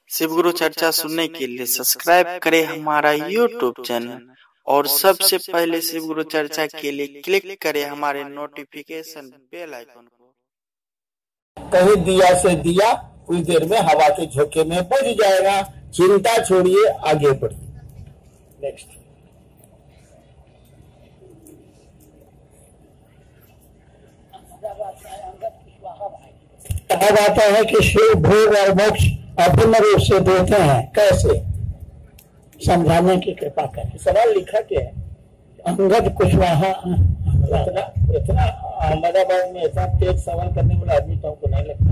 शिव गुरु चर्चा सुनने के लिए सब्सक्राइब करें हमारा YouTube चैनल और सबसे पहले शिव गुरु चर्चा के लिए क्लिक करें हमारे नोटिफिकेशन बेल आइकन को। कहीं दिया से दिया कुछ देर में हवा के झोंके में बुझ जाएगा। चिंता छोड़िए, आगे बढ़िए। नेक्स्ट। कहा जाता है कि शिव भोग और मोक्ष अभिन्न रूप से देते हैं। कैसे? समझाने की कृपा करें। सवाल लिखा क्या है? अंगद कुशवाहा। इतना अहमदाबाद में इतना तेज सवाल करने वाला आदमी तो हमको नहीं लगता।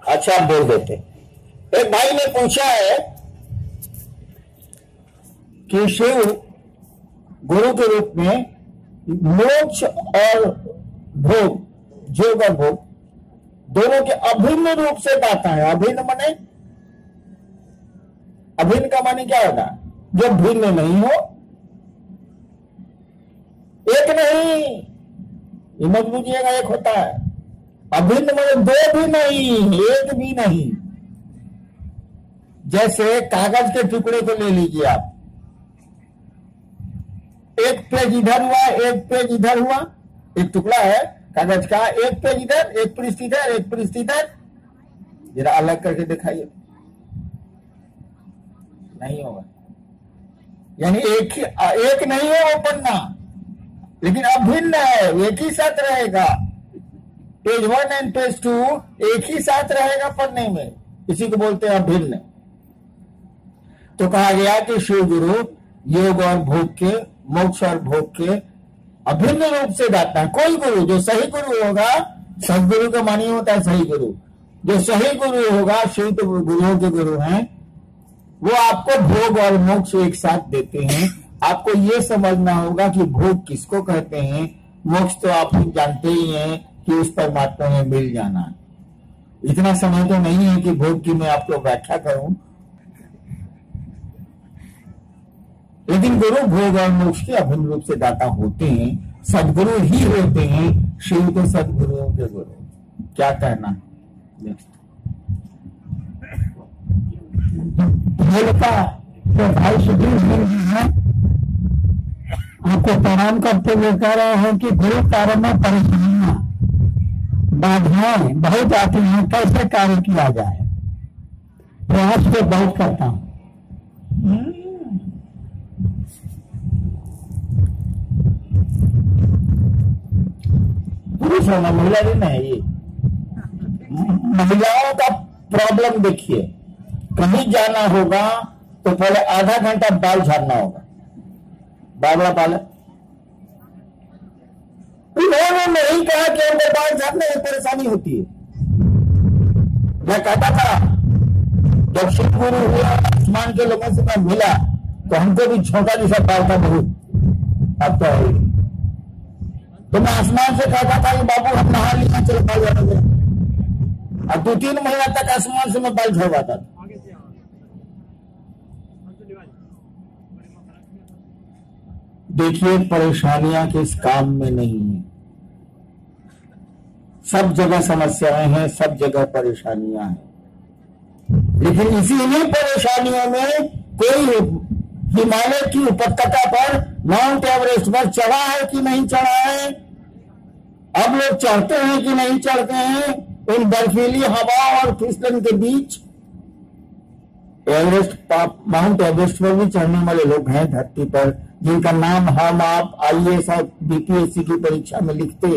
अच्छा, आप बोल देते। एक भाई ने पूछा है कि शिव गुरु के रूप में मोक्ष और भोग, जोग और भोग दोनों के अभिन्न रूप से दाता है। अभिन्न माने, अभिन्न का माने क्या होता है? जो भिन्न नहीं हो, एक नहीं। ये मत बुझिएगा, एक होता है। अभिन्न माने दो भी नहीं, एक भी नहीं। जैसे कागज के टुकड़े को ले लीजिए आप, एक पेज इधर हुआ, एक पेज इधर हुआ। एक टुकड़ा है कागज का, एक पेज इधर, एक पृष्ठ इधर, एक पृष्ठ इधर। जरा अलग करके दिखाइए, नहीं होगा। यानी एक नहीं है वो पन्ना, लेकिन अभिन्न है, एक ही साथ रहेगा। पेज 1 एंड पेज 2 एक ही साथ रहेगा पन्ने में, इसी को बोलते हैं अभिन्न। तो कहा गया कि शिव गुरु योग और भोग के, मोक्ष और भोग के अभिन्न रूप से दाता है। कोई गुरु जो सही गुरु होगा, सदगुरु का मानी होता है सही गुरु, जो सही गुरु होगा, शिव तो गुरुओं के गुरु हैं, वो आपको भोग और मोक्ष एक साथ देते हैं। आपको ये समझना होगा कि भोग किसको कहते हैं, मोक्ष तो आप जानते ही हैं कि उस परमात्मा में मिल जाना। इतना समय तो नहीं है कि भोग की मैं आपको व्याख्या करूं, लेकिन गुरु भोग और मोक्ष के अभिन्न रूप से दाता होते हैं, सदगुरु ही होते हैं। शिव तो सदगुरुओं के गुरु। क्या कहना? तो भाई सुधीर जी हैं, आपको प्रणाम करते हुए कह रहे हैं कि गुरु कार्य में परेशानियां, बाधाएं बहुत आती हैं, कैसे कार्य किया जाए? प्रयास तो बहुत करता हूं। पुरुष होना, महिला भी नहीं है। ये महिलाओं का प्रॉब्लम देखिए, कहीं जाना होगा तो पहले आधा घंटा बाल झाड़ना होगा। बाबला पालक उन्होंने नहीं कहा कि हमको बाल झाड़ने में परेशानी होती है। मैं कहता था जब शिव गुरु हुआ, आसमान के लोगों से मैं मिला तो हमको भी छोटा जैसा बाल था बहुत। अब तो मैं आसमान से कहता था कि बाबू हम नहा लिया, चलो बाल झाड़ेंगे। और 2-3 महीना तक आसमान से मैं बाल झड़वाता था। देखिए, परेशानियां किस काम में नहीं है। सब जगह समस्याएं हैं, सब जगह परेशानियां हैं, लेकिन इसी परेशानियों में कोई हिमालय की उपत्यका पर, माउंट एवरेस्ट पर चढ़ा है कि नहीं चढ़ा है? अब लोग चढ़ते हैं कि नहीं चढ़ते हैं उन बर्फीली हवा और फिसलन के बीच? माउंट एवरेस्ट पर भी चढ़ने वाले लोग हैं धरती पर, जिनका नाम हम आप IAS और BPSC की परीक्षा में लिखते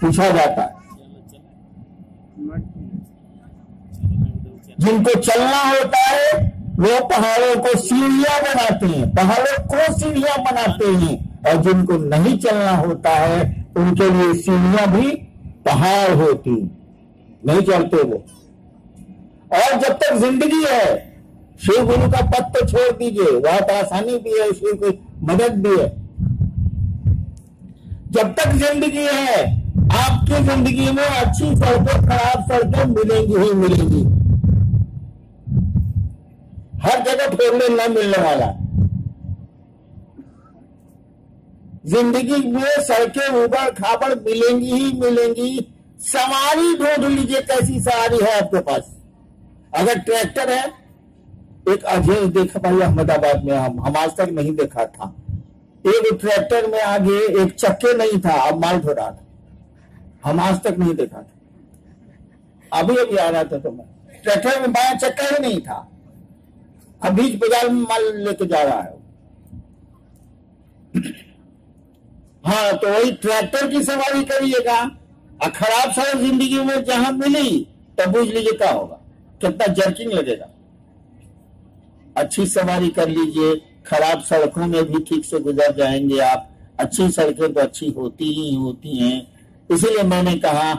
पूछा जाता है। जिनको चलना होता है वो पहाड़ों को सीढ़ियां बनाते हैं, पहाड़ों को सीढ़ियां बनाते हैं, और जिनको नहीं चलना होता है उनके लिए सीढ़ियां भी पहाड़ होती, नहीं चलते वो। और जब तक जिंदगी है, शिव गुरु का पद तो छोड़ दीजिए, वहां तो आसानी भी है, शिव की मदद भी है। जब तक जिंदगी है, आपकी जिंदगी में अच्छी सड़कें, खराब सड़कें मिलेंगी ही मिलेंगी। हर जगह फोरलेन न मिलने वाला। जिंदगी में सड़कें उबड़ खाबड़ मिलेंगी ही मिलेंगी, सवारी ढूंढ लीजिए, कैसी सवारी है आपके पास। अगर ट्रैक्टर है, एक अजय देखा भाई अहमदाबाद में, हम आज तक नहीं देखा था, एक ट्रैक्टर में आगे एक चक्के नहीं था, अब माल ढो रहा था, हम आज तक नहीं देखा था। अभी अभी आ रहा था तो मैं, ट्रैक्टर में बाया चक्का ही नहीं था, अब बीच बाजार में माल लेके जा रहा है। हाँ, तो वही ट्रैक्टर की सवारी करिएगा, और खराब सड़क जिंदगी में जहां मिली तो बुझ लीजिए क्या होगा, कितना जर्किंग लगेगा। अच्छी सवारी कर लीजिए, खराब सड़कों में भी ठीक से गुजर जाएंगे आप। अच्छी सड़कें तो अच्छी होती ही होती हैं, इसीलिए मैंने कहा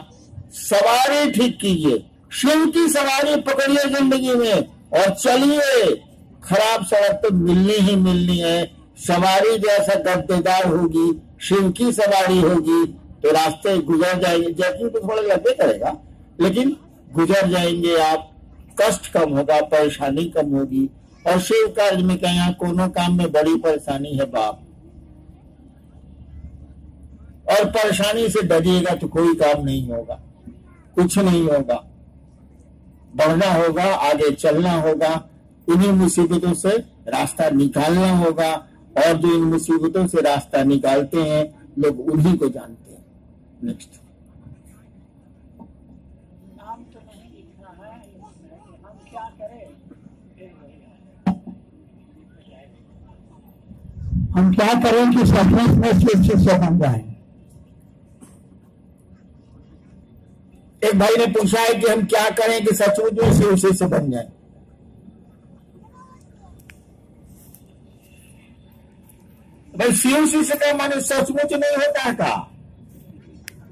सवारी ठीक कीजिए, शिव की सवारी पकड़िए जिंदगी में और चलिए। खराब सड़क तो मिलनी ही मिलनी है, सवारी जैसा गद्देदार होगी, शिव की सवारी होगी तो रास्ते गुजर जाएंगे। जर्किंग तो थोड़ा लगे करेगा, लेकिन गुजर जाएंगे आप, कष्ट कम होगा, परेशानी कम होगी। और शिव कार्य में कहें कोनो काम में बड़ी परेशानी है बाप, और परेशानी से डरिएगा तो कोई काम नहीं होगा, कुछ नहीं होगा। बढ़ना होगा, आगे चलना होगा, इन्हीं मुसीबतों से रास्ता निकालना होगा। और जो इन मुसीबतों से रास्ता निकालते हैं लोग उन्हीं को जानते हैं। नेक्स्ट। नाम तो नहीं लिखना है, हम क्या करें, हम क्या करें कि सचमुच में शिव से बन जाए। एक भाई ने पूछा है कि हम क्या करें कि सचमुच में शिव से बन जाए। भाई शिव से का माने सचमुच नहीं होता है का?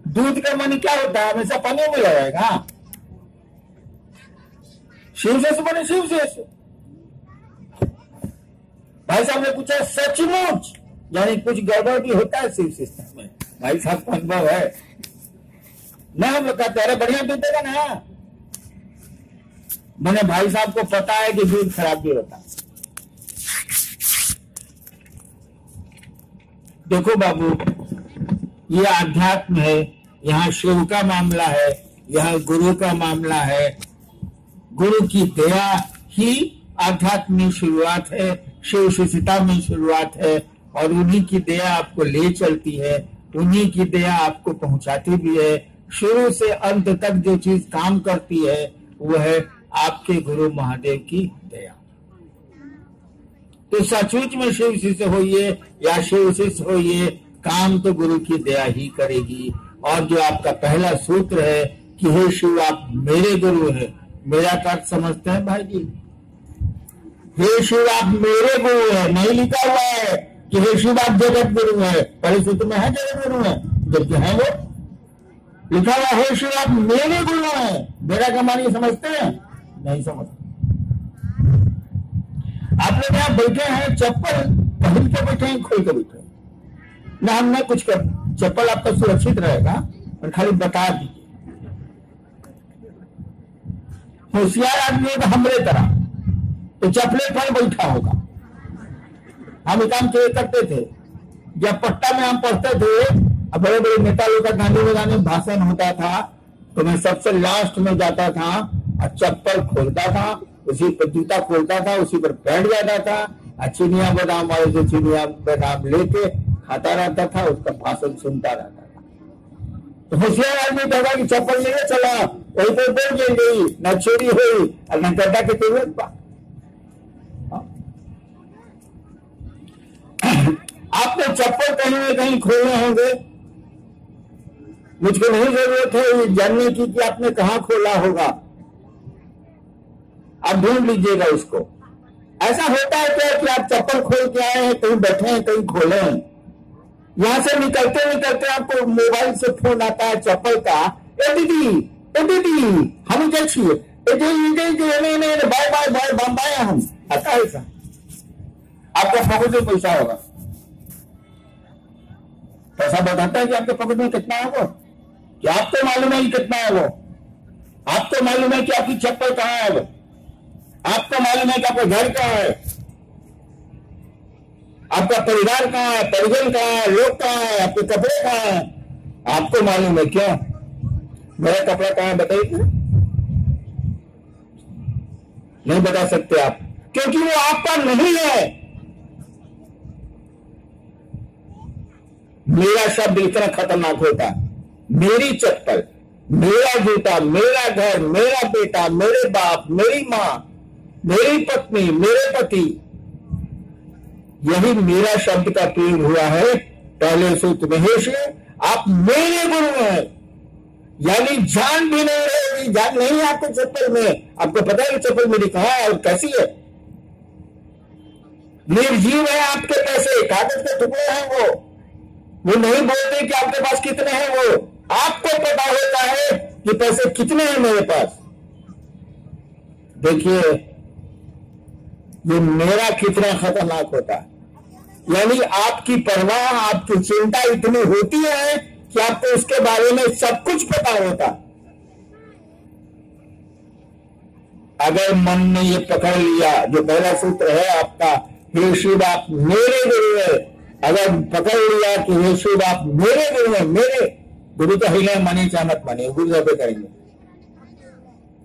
दूध का माने क्या होता है, हमेशा पानी में लगाएगा। शिव से माने शिव से। भाई साहब ने पूछा सचमुच यानी कुछ गड़बड़ भी होता है शिव सिस्टम में। भाई साहब को अनुभव है ना, हम लोग कहते हैं बढ़िया दूध देगा ना। मैंने भाई साहब को पता है कि दूध खराब भी होता है। देखो बाबू, ये आध्यात्म है, यहाँ शिव का मामला है, यहाँ गुरु का मामला है। गुरु की दया ही आध्यात्म में शुरुआत है, शिव शिष्यता में शुरुआत है, और उन्हीं की दया आपको ले चलती है, उन्हीं की दया आपको पहुंचाती भी है। शुरू से अंत तक जो चीज काम करती है वो है आपके गुरु महादेव की दया। तो सचमुच में शिव शिष्य होइए या शिव शिष्य होइए, काम तो गुरु की दया ही करेगी। और जो आपका पहला सूत्र है कि हे शिव आप मेरे गुरु हैं, मेरा अर्थ समझते हैं भाई जी? हे शिव आप मेरे गुरु हैं, नहीं लिखा हुआ है कि हे शिव आप जगत गुरु है। पहले सूत्र में है जगत गुरु है, जबकि है वो लिखा हुआ हे शिव आप मेरे गुरु हैं। मेरा का मान ये समझते हैं? नहीं समझते। आप लोग यहाँ बैठे हैं, चप्पल पहन के बैठे हैं, खोल के बैठे हैं ना, हम ना कुछ कर। चप्पल आपका सुरक्षित रहेगा, और खाली बता दीजिए। होशियार आदमी होगा हमारे तरह तो चप्पले पर बैठा होगा। हम काम करते थे जब पट्टा में हम पढ़ते थे, बड़े बड़े नेता लोग का गांधी मैदान में भाषण होता था, तो मैं सबसे लास्ट में जाता था और चप्पल खोलता था, उसी पर जूता खोलता था, उसी पर बैठ जाता था, और चिनिया बादाम वाले से चिनिया बादाम लेके खाता रहता था, उसका भाषण सुनता रहता था। तो होशियार आदमी कहता कि चप्पल लेके चला, वही पर बोल गिर गई, न चोरी हुई और न गड्ढा के जरूरत पा। आपने चप्पल कहीं न कहीं खोलने होंगे, मुझको नहीं जरूरत है ये जानने की कि आपने कहां खोला होगा, आप ढूंढ लीजिएगा उसको। ऐसा होता है क्या कि आप चप्पल खोल के आए हैं, कहीं बैठे हैं, कहीं खोले हैं, यहां से निकलते निकलते आपको मोबाइल से फोन आता है चप्पल का, ए दीदी हम देखिए, बाय बाय बाय बम्बाई हम आता है ऐसा। आपका पॉकेट में पैसा होगा, पैसा बताता है कि आपके पॉकेट में कितना होगा, कि आपको मालूम है कि कितना है वो, आपको मालूम है कि आपकी चप्पल कहां है वो, आपको मालूम है कि आपका घर कहां है, आपका परिवार कहां है, परिजन कहां है, लोग कहां है, आपके कपड़े कहां है, आपको मालूम है। क्यों? मेरा कपड़ा कहाँ है बताइए? नहीं बता सकते आप, क्योंकि वो आपका नहीं है। मेरा शब्द इतना खतरनाक होता, मेरी चप्पल, मेरा जूता, मेरा घर, मेरा बेटा, मेरे बाप, मेरी मां, मेरी पत्नी, मेरे पति, यही मेरा शब्द का प्रयोग हुआ है पहले सूत्र में। हे शिव, आप मेरे गुरु हैं, यानी जान भी नहीं रहेगी, जान नहीं आपके चप्पल में। आपको पता है चप्पल मेरी कहां है और कैसी है? निर्जीव है आपके पैसे, कागज के टुकड़े हैं वो नहीं बोलते कि आपके पास कितने हैं, वो आपको पता होता है कि पैसे कितने हैं मेरे पास। देखिए ये मेरा कितना खतरनाक होता है, यानी आपकी परवाह, आपकी चिंता इतनी होती है कि आपको उसके बारे में सब कुछ पता होता। अगर मन ने ये पकड़ लिया, जो पहला सूत्र है आपका, हे शिव आप मेरे गुरु है, अगर पकड़ लिया कि हे शिव आप मेरे गुरु है, मेरे गुरु तो हिले माने चाहे मत माने, गुरु पे करेंगे।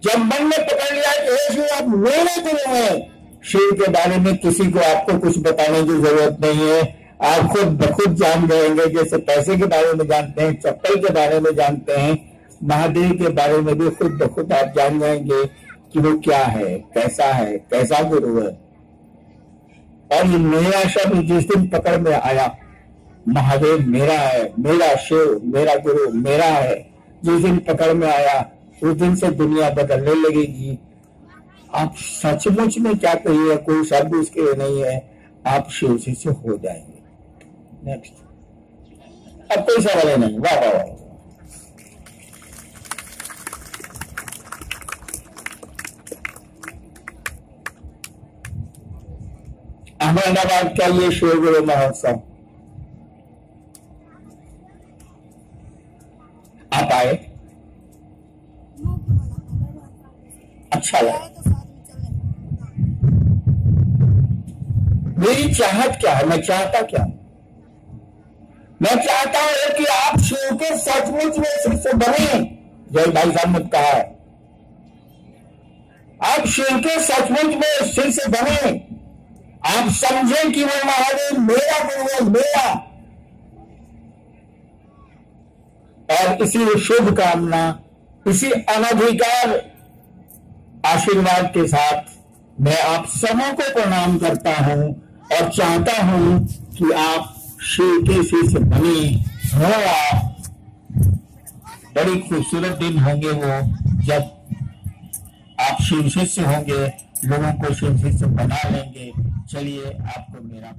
जब मन ने पकड़ लिया कि हे शिव आप मेरे गुरु हैं, शिव के बारे में किसी को आपको कुछ बताने की जरूरत नहीं है, आप खुद बखुद जान जाएंगे। जैसे पैसे के बारे में जानते हैं, चप्पल के बारे में जानते हैं, महादेव के बारे में भी खुद बखुद आप जान जाएंगे कि वो क्या है, कैसा गुरु है। और ये मेरा शब्द जिस दिन पकड़ में आया, महादेव मेरा है, मेरा शिव, मेरा गुरु मेरा है, जिस दिन पकड़ में आया उस दिन से दुनिया बदलने लगेगी। आप सचमुच में क्या कहिए, कोई शब्द उसके लिए नहीं है, आप शिव से हो जाएंगे। नेक्स्ट, अब कोई सवाल नहीं। वाह वाह वाह। अहमदाबाद का ये शिव गुरु महोत्सव आप आए, अच्छा लगा। मेरी चाहत क्या है, मैं चाहता क्या, मैं चाहता हूं कि आप शिव के सचमुच में शिष्य बने। जय भाई साहब ने कहा है, आप शिव के सचमुच में शिष्य बने, आप समझें कि वो महादेव मेरा गुरु है, मेरा। और इसी शुभ कामना, इसी अनधिकार आशीर्वाद के साथ मैं आप सबों को प्रणाम करता हूं और चाहता हूं कि आप शिव के शिष्य बने हो। आप बड़ी खूबसूरत दिन होंगे वो, जब आप शिव शिष्य होंगे, लोगों को शिव शिष्य बना लेंगे। चलिए आपको मेरा